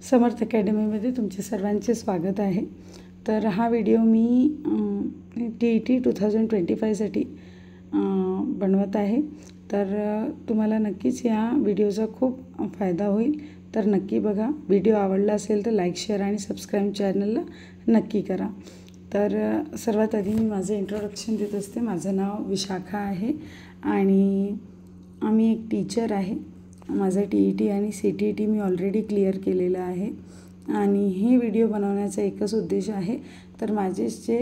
समर्थ अकॅडमीमध्ये तुमचे सर्वांचे स्वागत आहे। तर हा व्हिडिओ मी TET 2025साठी बनवत आहे। तर तुम्हाला नक्कीच या व्हिडिओचा खूप फायदा होईल, तर नक्की बघा। व्हिडिओ आवडला असेल तर लाईक, शेअर आणि सबस्क्राईब चॅनलला नक्की करा। तर सर्वात आधी मी माझं इंट्रोडक्शन देत असते। माझं नाव विशाखा आहे आणि आम्ही एक टीचर आहे। माझं TET आणि CTET मी ऑलरेडी क्लिअर केलेलं आहे आणि हे व्हिडिओ बनवण्याचा एकच उद्देश आहे, तर माझे जे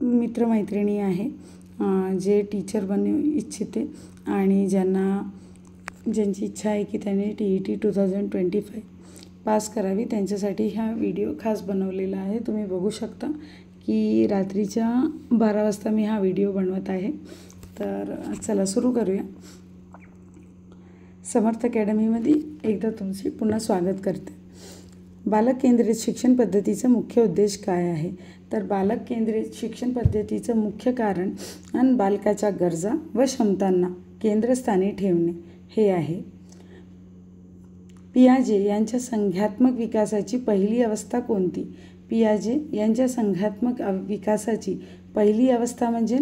मित्रमैत्रिणी आहे जे टीचर बनू इच्छिते आणि ज्यांची इच्छा आहे की त्यांनी TET 2025 पास करावी, त्यांच्यासाठी हा व्हिडिओ खास बनवलेला आहे। तुम्ही बघू शकता की रात्रीच्या 12 वाजता मी हा व्हिडिओ बनवत आहे। तर चला सुरू करूया। समर्थ अकॅडमीमध्ये एकदा तुमचे पुन्हा स्वागत करते। बालक केंद्रित शिक्षण पद्धतीचा मुख्य उद्देश काय आहे? तर बालक केंद्रित शिक्षण पद्धतीचं मुख्य कारण बालकाच्या गरजा व क्षमतांना केंद्रस्थानी ठेवणे हे आहे। पियाजे यांच्या संज्ञात्मक विकासाची पहिली अवस्था कोणती? पियाजे यांच्या संज्ञात्मक विकासाची पहिली अवस्था म्हणजे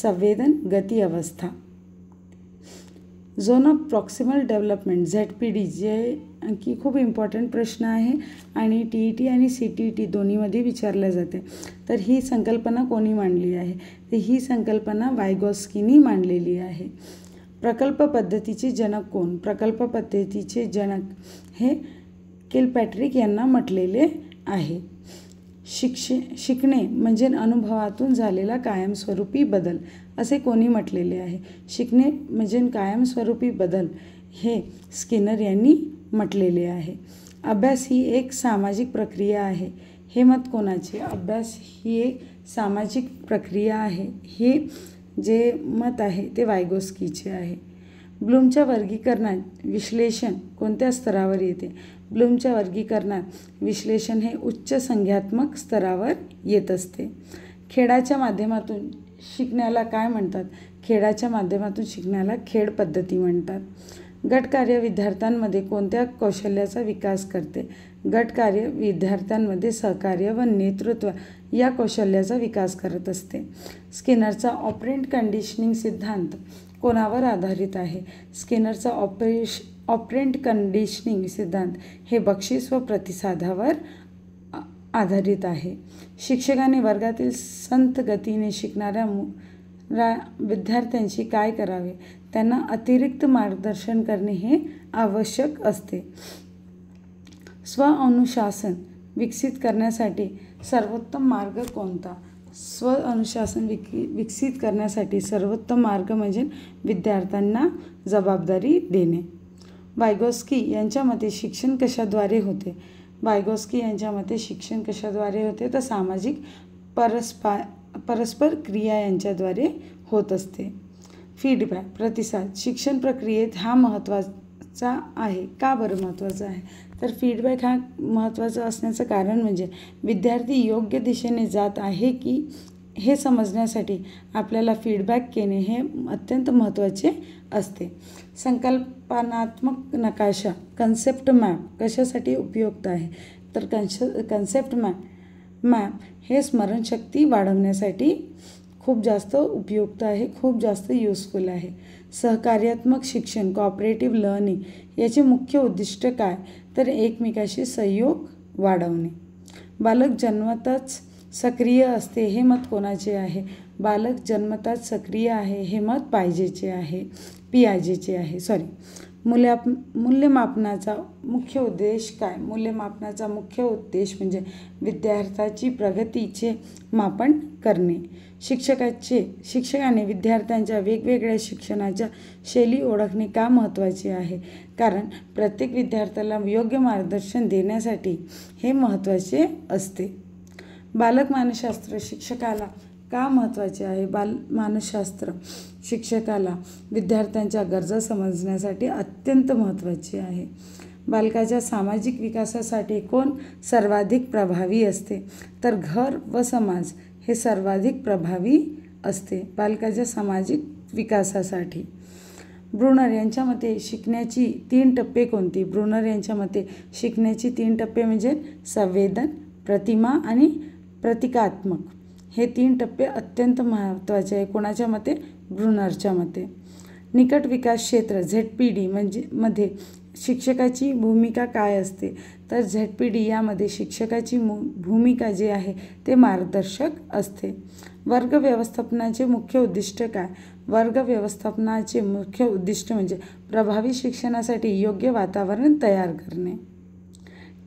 संवेदन गती अवस्था। Zone of proximal development ZPD, जे की खूप इम्पॉर्टंट प्रश्न आहे आणि TET आणि CTET दोन्हीमध्ये विचारले जाते। तर ही संकल्पना कोणी मांडली आहे? तर ही संकल्पना वायगॉस्कीनी मांडलेली आहे। प्रकल्प पद्धतीचे जनक कोण? प्रकल्प पद्धतीचे जनक हे किलपॅट्रिक यांना म्हटलेले आहे। शिकणे म्हणजे अनुभवातून झालेला कायमस्वरूपी बदल असे कोणी म्हटलेले आहे? शिकणे म्हणजे कायमस्वरूपी बदल हे स्किनर यांनी म्हटलेले आहे। अभ्यास ही एक सामाजिक प्रक्रिया आहे हे मत कोणाचे? अभ्यास ही एक सामाजिक प्रक्रिया आहे हे जे मत आहे ते वायगॉस्कीचे आहे। ब्लूमच्या वर्गीकरणात विश्लेषण कोणत्या स्तरावर येते? ब्लूमच्या वर्गीकरणात विश्लेषण हे उच्च संज्ञात्मक स्तरावर येत असते। खेळाच्या माध्यमातून शिकण्याला काय म्हणतात? खेळाच्या माध्यमातून शिकण्याला खेळ पद्धती म्हणतात। गटकार्य विद्यार्थ्यांमध्ये कोणत्या कौशल्याचा विकास करते? गटकार्य विद्यार्थ्यांमध्ये सहकार्य व नेतृत्व या कौशल्याचा विकास करत असते। स्किनरचा ऑपरेंट कंडिशनिंग सिद्धांत कोणावर आधारित आहे? स्किनरचा ऑपरेंट कंडिशनिंग सिद्धांत हे बक्षीस व प्रतिसादावर आधारित आहे। शिक्षकाने वर्गातील संथ गतीने शिकणाऱ्या विद्यार्थ्यांशी काय करावे? त्यांना अतिरिक्त मार्गदर्शन करणे हे आवश्यक असते। स्व-अनुशासन विकसित करण्यासाठी सर्वोत्तम मार्ग कोणता? स्व-अनुशासन विकसित करण्यासाठी सर्वोत्तम मार्ग म्हणजे विद्यार्थ्यांना जबाबदारी देणे। वायगॉस्की यांच्या मते शिक्षण कशाद्वारे होते? वायगॉस्की यांच्या मते शिक्षण कशाद्वारे होते? तर सामाजिक परस्पर क्रिया यांच्याद्वारे होत असते। फीडबॅक प्रतिसाद शिक्षण प्रक्रियेत हा महत्त्वाचा आहे। का बरं महत्त्वाचा आहे? तर फीडबॅक हा महत्त्वाचा असण्याचं कारण म्हणजे विद्यार्थी योग्य दिशेने जात आहे की हे समजण्यासाठी आपल्याला फीडबॅक केले हे अत्यंत महत्त्वाचे असते। संकल्पनात्मक नकाशा कन्सेप्ट मॅप कशासाठी उपयुक्त आहे? तर कन्सेप्ट मॅप हे स्मरणशक्ती वाढवण्यासाठी खूप जास्त उपयुक्त आहे, खूप जास्त युजफुल आहे। सहकार्यात्मक शिक्षण कोऑपरेटिव्ह लर्निंग याचे मुख्य उद्दिष्ट काय? तर एकमेकाशी सहयोग वाढवणे। बालक जन्मतःच सक्रिय असते हे मत कोणाचे आहे? बालक जन्मतःच सक्रिय आहे हे मत पियाजेचे आहे। मूल्यमापनाचा मुख्य उद्देश काय? मूल्यमापनाचा मुख्य उद्देश म्हणजे विद्यार्थ्याची प्रगतीचे मापन करणे। शिक्षकाने विद्यार्थ्यांच्या वेगवेगळ्या शिक्षणाच्या शैली ओळखणे का महत्त्वाचे आहे? कारण प्रत्येक विद्यार्थ्याला योग्य मार्गदर्शन देण्यासाठी हे महत्त्वाचे असते। बालक मानसशास्त्र शिक्षकाला का महत्त्वाचे आहे? मानसशास्त्र शिक्षकाला विद्यार्थ्यांच्या गरजा समजण्यासाठी अत्यंत महत्त्वाचे आहे। बालकाच्या सामाजिक विकासासाठी कोण सर्वाधिक प्रभावी असते? तर घर व समाज हे सर्वाधिक प्रभावी असते बालकाच्या सामाजिक विकासासाठी। ब्रुनर यांच्या मते शिकण्याची 3 टप्पे कोणती? ब्रुनर यांच्या मते शिकण्याची 3 टप्पे म्हणजे संवेदन, प्रतिमा आणि प्रतिकात्मक. हे 3 टप्पे अत्यंत महत्त्वाचे आहे. कोणाच्या मते? ब्रुनरच्या मते. निकट विकास क्षेत्र ZPD मध्ये शिक्षकाची भूमिका काय असते? तर ZPD यामध्ये शिक्षकाची भूमिका जी आहे ते मार्गदर्शक असते. वर्ग व्यवस्थापनाचे मुख्य उद्दिष्ट काय? वर्ग व्यवस्थापनाचे मुख्य उद्दिष्ट म्हणजे प्रभावी शिक्षणासाठी योग्य वातावरण तयार करणे.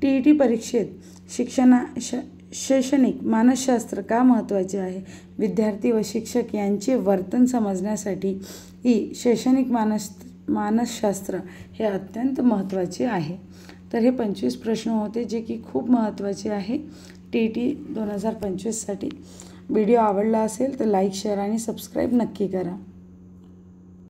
TET परीक्षेत शैक्षणिक मानसशास्त्र का महत्त्वाचे आहे? विद्यार्थी व शिक्षक यांचे वर्तन समजण्यासाठी शैक्षणिक मानसशास्त्र हे अत्यंत महत्त्वाचे आहे. तर हे 25 प्रश्न होते जे की खूप महत्त्वाचे आहे TET 2025साठी. व्हिडिओ आवडला असेल तर लाईक, शेअर आणि सबस्क्राईब नक्की करा.